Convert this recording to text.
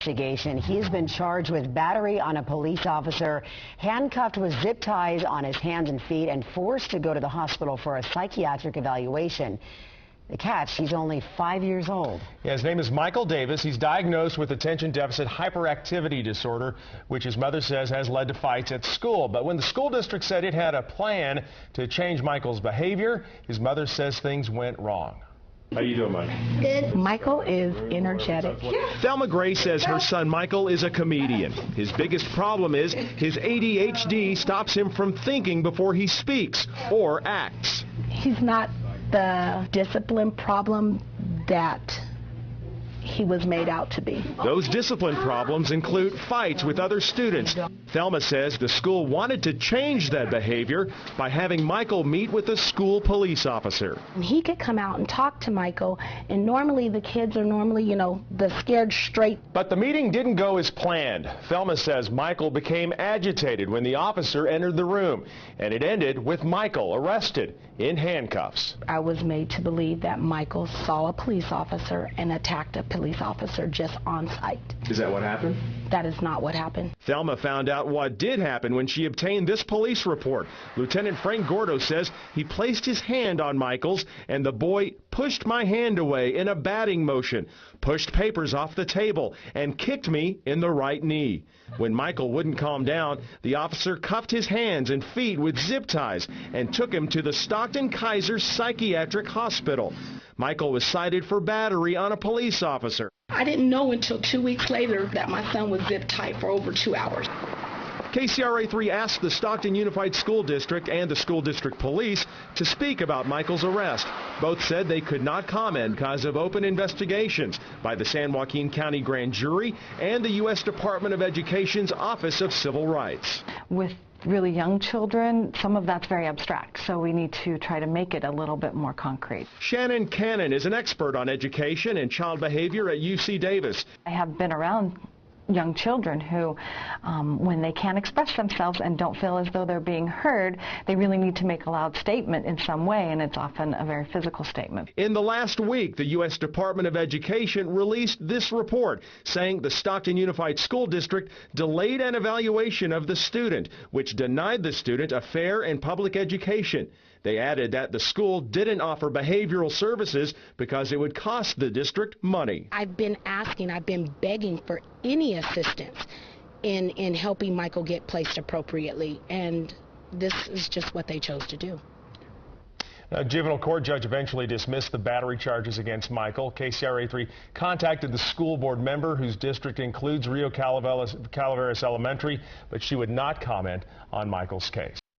investigation. He's been charged with battery on a police officer, handcuffed with zip ties on his hands and feet, and forced to go to the hospital for a psychiatric evaluation. The catch, he's only 5 years old. Yeah, his name is Michael Davis. He's diagnosed with attention deficit hyperactivity disorder, which his mother says has led to fights at school. But when the school district said it had a plan to change Michael's behavior, his mother says things went wrong. How you doing, Mike? Good. Michael is energetic. Thelma Gray says her son Michael is a comedian. His biggest problem is his ADHD stops him from thinking before he speaks or acts. He's not the discipline problem that he was made out to be. Those discipline problems include fights with other students. Thelma says the school wanted to change that behavior by having Michael meet with a school police officer. He could come out and talk to Michael, and normally the kids are the scared straight. But the meeting didn't go as planned. Thelma says Michael became agitated when the officer entered the room, and it ended with Michael arrested in handcuffs. I was made to believe that Michael saw a police officer and attacked a police officer just on sight. Is that what happened? That is not what happened. Thelma found out what did happen when she obtained this police report. Lieutenant Frank Gordo says he placed his hand on Michael's and the boy pushed my hand away in a batting motion, pushed papers off the table, and kicked me in the right knee. When Michael wouldn't calm down, the officer cuffed his hands and feet with zip ties and took him to the Stockton Kaiser Psychiatric Hospital. Michael was cited for battery on a police officer. I didn't know until 2 weeks later that my son was zip tied for over 2 hours. KCRA3 asked the Stockton Unified School District and the school district police to speak about Michael's arrest. Both said they could not comment because of open investigations by the San Joaquin County Grand Jury and the U.S. Department of Education's Office of Civil Rights. With really young children, some of that's very abstract, so we need to try to make it a little bit more concrete. Shannon Cannon is an expert on education and child behavior at UC Davis. I have been around young children who, when they can't express themselves and don't feel as though they're being heard, they really need to make a loud statement in some way, and it's often a very physical statement. In the last week, the U.S. Department of Education released this report saying the Stockton Unified School District delayed an evaluation of the student, which denied the student a fair and public education. They added that the school didn't offer behavioral services because it would cost the district money. I've been begging for any assistance in helping Michael get placed appropriately, and this is just what they chose to do. A juvenile court judge eventually dismissed the battery charges against Michael. KCRA3 contacted the school board member whose district includes Rio Calaveras Elementary, but she would not comment on Michael's case.